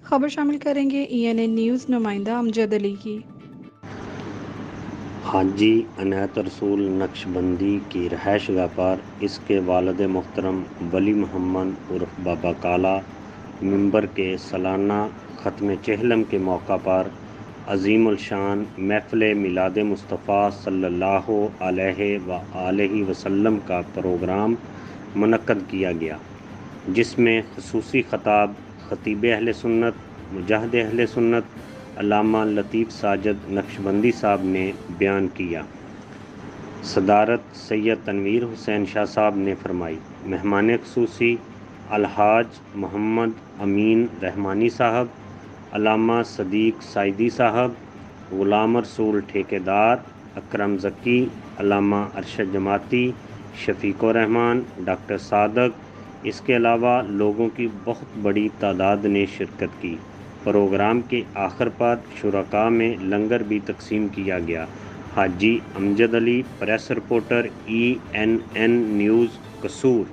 خبر شامل کریں گے ENA نیوز نمائندہ امجد علی کی۔ حاجی عنایت رسول نقشبندی کی رہائش گاہ پر اس کے والد محترم ولی محمد عرف بابا کالا ممبر کے سالانہ ختم چہلم کے موقع پر عظیم الشان محفل میلاد مصطفیٰ صلی اللہ علیہ وآلہ وسلم کا پروگرام منعقد کیا گیا، جس میں خصوصی خطاب خطیب اہل سنت مجاہد اہل سنت علامہ لطیف ساجد نقشبندی صاحب نے بیان کیا۔ صدارت سید تنویر حسین شاہ صاحب نے فرمائی۔ مہمان خصوصی الحاج محمد امین رحمانی صاحب، علامہ صدیق سائیدی صاحب، غلام رسول ٹھیکیدار، اکرم ذکی، علامہ ارشد جماعتی، شفیق الرحمان، ڈاکٹر صادق، اس کے علاوہ لوگوں کی بہت بڑی تعداد نے شرکت کی۔ پروگرام کے آخر پر شرکاء میں لنگر بھی تقسیم کیا گیا۔ حاجی امجد علی، پریس رپورٹر ENN نیوز، قصور۔